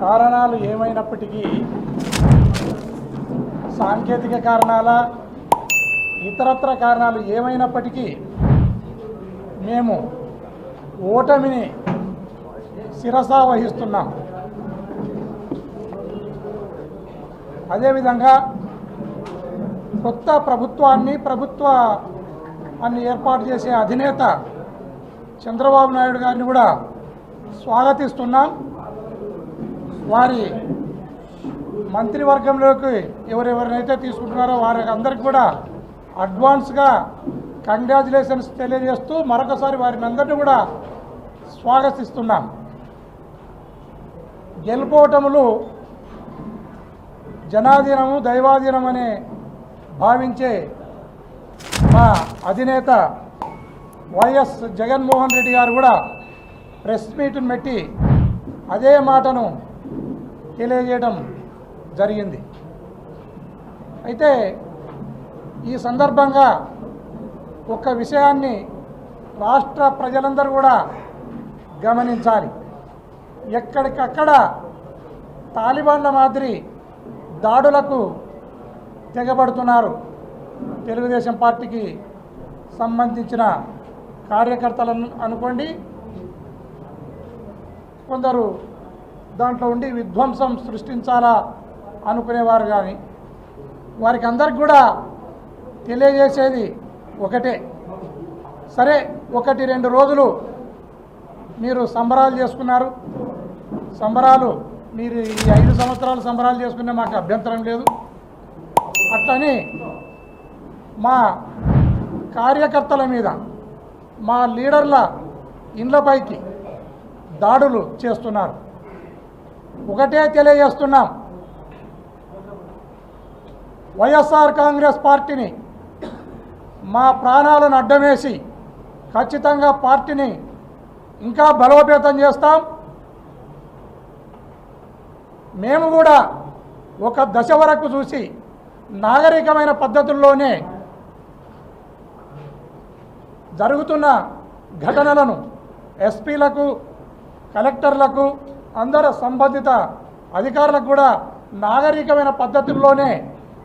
కారణాలు ఏమైనప్పటికీ సాంకేతిక కారణాల ఇతరత్ర కారణాలు ఏమైనప్పటికీ మేము ఓటమిని శిరసా వహిస్తున్నాం. అదేవిధంగా కొత్త ప్రభుత్వాన్ని ఏర్పాటు చేసే అధినేత చంద్రబాబు నాయుడు గారిని కూడా స్వాగతిస్తున్నాం. వారి మంత్రివర్గంలోకి ఎవరెవరినైతే తీసుకుంటున్నారో వారికి అందరికీ కూడా అడ్వాన్స్గా కంగ్రాచులేషన్స్ తెలియజేస్తూ మరొకసారి వారిని అందరినీ కూడా స్వాగతిస్తున్నాం. గెలుపోటములు జనాధీనము దైవాధీనం అనే భావించే మా అధినేత వైఎస్ జగన్మోహన్ రెడ్డి గారు కూడా ప్రెస్ మీట్ను పెట్టి అదే మాటను తెలియజేయడం జరిగింది. అయితే ఈ సందర్భంగా ఒక విషయాన్ని రాష్ట్ర ప్రజలందరూ కూడా గమనించాలి. ఎక్కడికక్కడ తాలిబాన్ల మాదిరి దాడులకు తెగబడుతున్నారు. తెలుగుదేశం పార్టీకి సంబంధించిన కార్యకర్తలను అనుకోండి, కొందరు దాంట్లో ఉండి విధ్వంసం సృష్టించాలా అనుకునేవారు. కానీ వారికి అందరికి కూడా తెలియజేసేది ఒకటే, సరే 1-2 రోజులు మీరు సంబరాలు చేసుకున్నారు, సంబరాలు మీరు ఈ 5 సంవత్సరాలు సంబరాలు చేసుకునే మాకు అభ్యంతరం లేదు. అట్లని మా కార్యకర్తల మీద మా లీడర్ల ఇండ్లపైకి దాడులు చేస్తున్నారు. ఒకటే తెలియజేస్తున్నాం, వైఎస్ఆర్ కాంగ్రెస్ పార్టీని మా ప్రాణాలను అడ్డమేసి ఖచ్చితంగా పార్టీని ఇంకా బలోపేతం చేస్తాం. మేము కూడా ఒక దశ వరకు చూసి నాగరికమైన పద్ధతుల్లోనే జరుగుతున్న ఘటనలను ఎస్పీలకు కలెక్టర్లకు అందరు సంబంధిత అధికారులకు కూడా నాగరికమైన పద్ధతుల్లోనే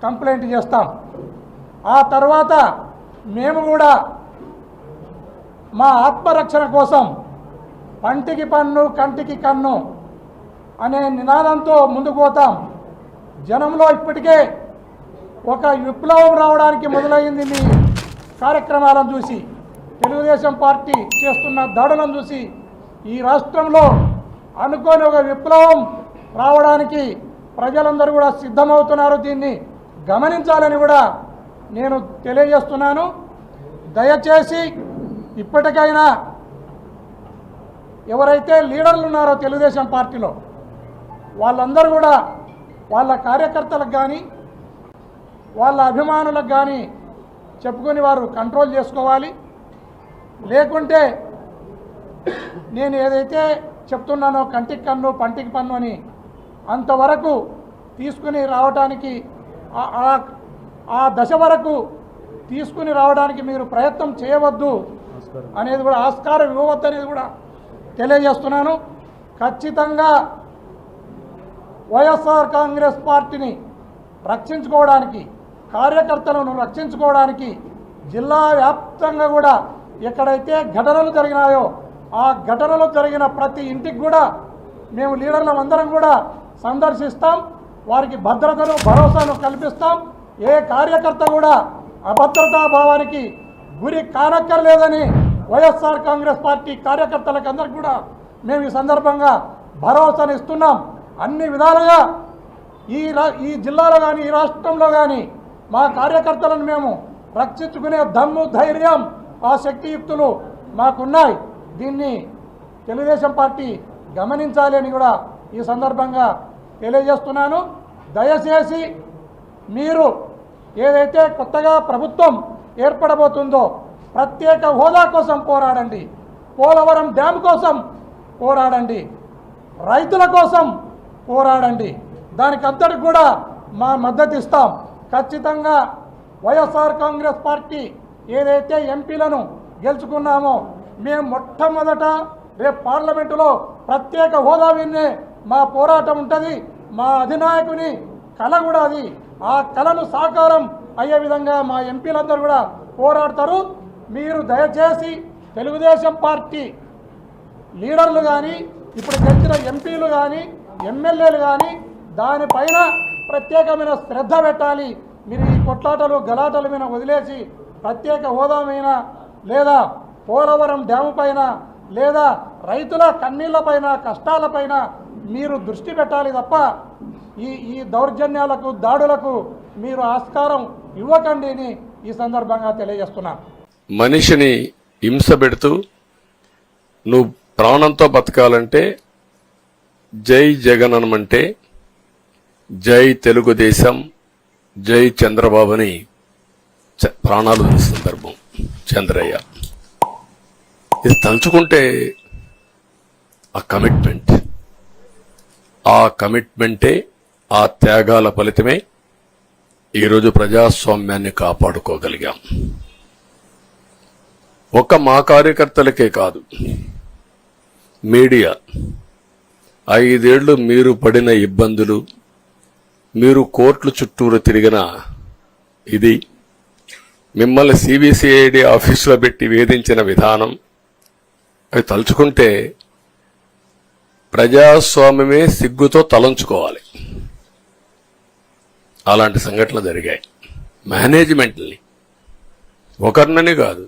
కంప్లైంట్ చేస్తాం. ఆ తర్వాత మేము కూడా మా ఆత్మరక్షణ కోసం పంటికి పన్ను కంటికి కన్ను అనే నినాదంతో ముందుకు పోతాం. జనంలో ఇప్పటికే ఒక విప్లవం రావడానికి మొదలైంది. మీ కార్యక్రమాలను చూసి, తెలుగుదేశం పార్టీ చేస్తున్న దాడులను చూసి ఈ రాష్ట్రంలో అనుకోని ఒక విప్లవం రావడానికి ప్రజలందరూ కూడా సిద్ధమవుతున్నారు. దీన్ని గమనించాలని కూడా నేను తెలియజేస్తున్నాను. దయచేసి ఇప్పటికైనా ఎవరైతే లీడర్లు ఉన్నారో తెలుగుదేశం పార్టీలో వాళ్ళందరూ కూడా వాళ్ళ కార్యకర్తలకు కానీ వాళ్ళ అభిమానులకు కానీ చెప్పుకొని వారు కంట్రోల్ చేసుకోవాలి. లేకుంటే నేను ఏదైతే చెప్తున్నానో కంటికి కన్ను పంటికి పన్ను అని అంతవరకు తీసుకుని రావడానికి ఆ దశ వరకు తీసుకుని రావడానికి మీరు ప్రయత్నం చేయవద్దు అనేది కూడా, ఆస్కారం ఇవ్వవద్దు అనేది కూడా తెలియజేస్తున్నాను. ఖచ్చితంగా వైఎస్ఆర్ కాంగ్రెస్ పార్టీని రక్షించుకోవడానికి, కార్యకర్తలను రక్షించుకోవడానికి జిల్లా వ్యాప్తంగా కూడా ఎక్కడైతే ఘటనలు జరిగినాయో ఆ ఘటనలు జరిగిన ప్రతి ఇంటికి కూడా మేము లీడర్లం అందరం కూడా సందర్శిస్తాం. వారికి భద్రతను భరోసాను కల్పిస్తాం. ఏ కార్యకర్త కూడా అభద్రతా భావానికి గురి కానక్కర్లేదని వైఎస్ఆర్ కాంగ్రెస్ పార్టీ కార్యకర్తలకు అందరికీ కూడా మేము ఈ సందర్భంగా భరోసాను ఇస్తున్నాం. అన్ని విధాలుగా ఈ జిల్లాలో కానీ ఈ రాష్ట్రంలో కానీ మా కార్యకర్తలను మేము రక్షించుకునే దమ్ము ధైర్యం ఆ శక్తియుక్తులు మాకున్నాయి. దీన్ని తెలుగుదేశం పార్టీ గమనించాలి అని కూడా ఈ సందర్భంగా తెలియజేస్తున్నాను. దయచేసి మీరు ఏదైతే కొత్తగా ప్రభుత్వం ఏర్పడబోతుందో ప్రత్యేక హోదా కోసం పోరాడండి, పోలవరం డ్యామ్ కోసం పోరాడండి, రైతుల కోసం పోరాడండి. దానికి అంతటికి కూడా మా మద్దతు ఇస్తాం. ఖచ్చితంగా వైఎస్ఆర్ కాంగ్రెస్ పార్టీ ఏదైతే ఎంపీలను గెలుచుకున్నామో మేము మొట్టమొదట రేపు పార్లమెంటులో ప్రత్యేక హోదా విన్నే మా పోరాటం ఉంటుంది, మా అధినాయకుని కళ కూడా అది. ఆ కళను సాకారం అయ్యే విధంగా మా ఎంపీలందరూ కూడా పోరాడతారు. మీరు దయచేసి తెలుగుదేశం పార్టీ లీడర్లు కానీ, ఇప్పుడు గెలిచిన ఎంపీలు కానీ, ఎమ్మెల్యేలు కానీ దానిపైన ప్రత్యేకమైన శ్రద్ధ పెట్టాలి. మీరు ఈ కొట్లాటలు గలాటల మీద వదిలేసి ప్రత్యేక హోదా మీద, లేదా పోలవరం డ్యాము పైన, లేదా రైతుల కన్నీళ్లపైన, కష్టాలపైన మీరు దృష్టి పెట్టాలి తప్ప ఈ దౌర్జన్యాలకు, దాడులకు మీరు ఆస్కారం ఇవ్వకండి అని ఈ సందర్భంగా తెలియజేస్తున్నాను. మనిషిని హింస పెడుతూ నువ్వు ప్రాణంతో బతకాలంటే జై జగన్ అనమంటే జై తెలుగుదేశం, జై చంద్రబాబుని ప్రాణాలు తీసిన సందర్భం చంద్రయ్య. ఇది తలుచుకుంటే ఆ కమిట్మెంటే, ఆ త్యాగాల ఫలితమే ఈరోజు ప్రజాస్వామ్యాన్ని కాపాడుకోగలిగాం. ఒక్క మా కార్యకర్తలకే కాదు, మీడియా 5 ఏళ్లు మీరు పడిన ఇబ్బందులు, మీరు కోర్టుల చుట్టూరు తిరిగిన ఇది, మిమ్మల్ని సిబిసిఐడి ఆఫీసులో పెట్టి వేధించిన విధానం, అవి తలుచుకుంటే ప్రజాస్వామ్యమే సిగ్గుతో తలంచుకోవాలి. అలాంటి సంఘటనలు జరిగాయి. మేనేజ్మెంట్ని ఒకరినని కాదు,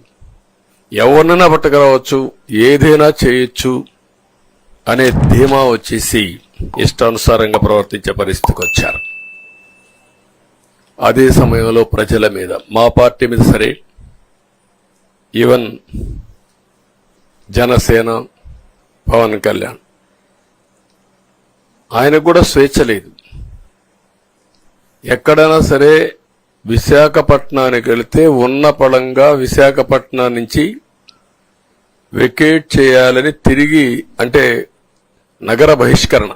ఎవరినైనా పట్టుకురావచ్చు, ఏదైనా చేయొచ్చు అనే ధీమా వచ్చేసి ఇష్టానుసారంగా ప్రవర్తించే పరిస్థితికి వచ్చారు. అదే సమయంలో ప్రజల మీద, మా పార్టీ మీద సరే, ఈవెన్ జనసేన, పవన్ కళ్యాణ్, ఆయనకు కూడా స్వేచ్ఛ లేదు. ఎక్కడైనా సరే విశాఖపట్నానికి వెళితే ఉన్న పళంగా విశాఖపట్నం నుంచి వెకేట్ చేయాలని తిరిగి, అంటే నగర బహిష్కరణ.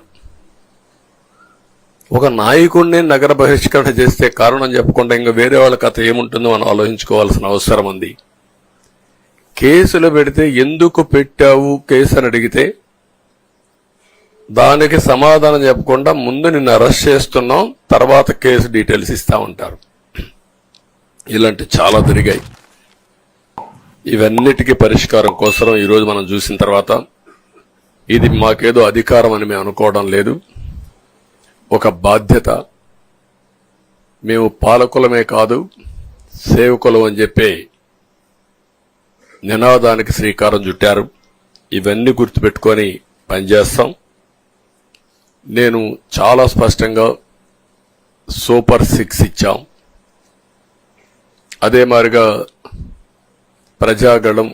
ఒక నాయకుడిని నగర బహిష్కరణ చేస్తే కారణం చెప్పకుండా ఇంకా వేరే వాళ్ళ కథ ఏముంటుందో మనం ఆలోచించుకోవాల్సిన అవసరం ఉంది. కేసులు పెడితే ఎందుకు పెట్టావు కేసు అని అడిగితే దానికి సమాధానం చెప్పకుండా ముందు నిన్ను అరెస్ట్ చేస్తున్నాం, తర్వాత కేసు డీటెయిల్స్ ఇస్తా ఉంటారు. ఇలాంటి చాలా జరిగాయి. ఇవన్నిటికీ పరిష్కారం కోసం ఈరోజు మనం చూసిన తర్వాత ఇది మాకేదో అధికారం అని మేము అనుకోవడం లేదు, ఒక బాధ్యత. మేము పాలకులమే కాదు సేవకులం అని చెప్పి నినాదానికి శ్రీకారం చుట్టారు. ఇవన్నీ గుర్తుపెట్టుకొని పనిచేస్తాం. నేను చాలా స్పష్టంగా సూపర్ 6 ఇచ్చాం. అదే మాదిరిగా ప్రజాగళం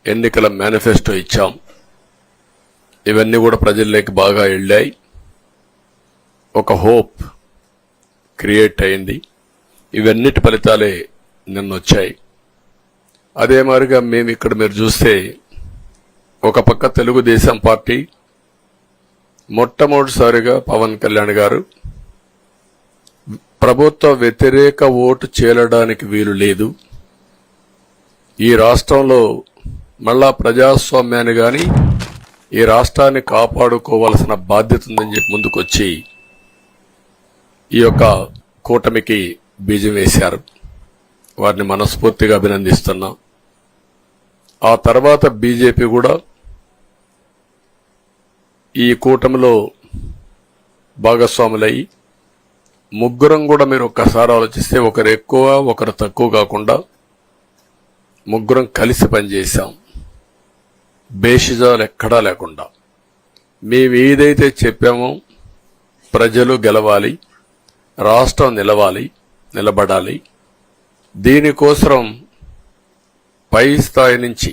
ఎన్నికల మేనిఫెస్టో ఇచ్చాం. ఇవన్నీ కూడా ప్రజల్లోకి బాగా వెళ్ళాయి. ఒక హోప్ క్రియేట్ అయింది. ఇవన్నిటి ఫలితాలే నిన్న వచ్చాయి. అదే మాదిరిగా మేము ఇక్కడ మీరు చూస్తే ఒక పక్క తెలుగుదేశం పార్టీ మొట్టమొదటిసారిగా పవన్ కళ్యాణ్ గారు ప్రభుత్వ వ్యతిరేక ఓటు చేలడానికి వీలు లేదు, ఈ రాష్ట్రంలో మళ్ళా ప్రజాస్వామ్యాన్ని గాని ఈ రాష్ట్రాన్ని కాపాడుకోవాల్సిన బాధ్యత ఉందని చెప్పి ముందుకొచ్చి ఈ యొక్క కూటమికి బీజం వేశారు. వారిని మనస్ఫూర్తిగా అభినందిస్తున్నాం. ఆ తర్వాత బీజేపీ కూడా ఈ కూటమిలో భాగస్వాములయ్యి ముగ్గురం కూడా మీరు ఒక్కసారి ఆలోచిస్తే ఒకరు ఎక్కువ ఒకరు తక్కువ కాకుండా ముగ్గురం కలిసి పనిచేశాం. బేషిజాలు ఎక్కడా లేకుండా మేము ఏదైతే చెప్పామో ప్రజలు గెలవాలి, రాష్ట్రం నిలబడాలి, దీనికోసం పై స్థాయి నుంచి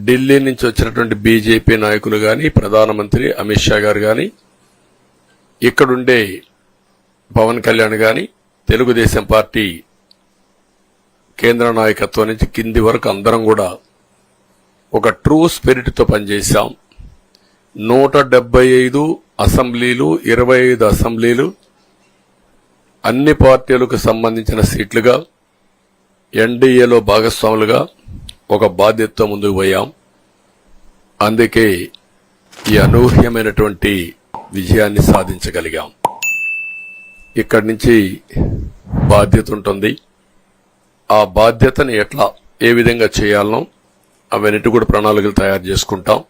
ఢిల్లీ నుంచి వచ్చినటువంటి బీజేపీ నాయకులు గాని, ప్రధానమంత్రి అమిత్ షా గారు గాని, ఇక్కడుండే పవన్ కళ్యాణ్ గాని, తెలుగుదేశం పార్టీ కేంద్ర నాయకత్వం నుంచి కింది వరకు అందరం కూడా ఒక ట్రూ స్పిరిట్ తో పనిచేశాం. 175 అసెంబ్లీలు, 25 అసెంబ్లీలు అన్ని పార్టీలకు సంబంధించిన సీట్లుగా ఎన్డీఏలో భాగస్వాములుగా ఒక బాధ్యతతో ముందుకు పోయాం. అందుకే ఈ అనూహ్యమైనటువంటి విజయాన్ని సాధించగలిగాం. ఇక్కడి నుంచి బాధ్యత ఉంటుంది. ఆ బాధ్యతని ఏ విధంగా చేయాలనో అవన్నిటి కూడా ప్రణాళికలు తయారు చేసుకుంటాం.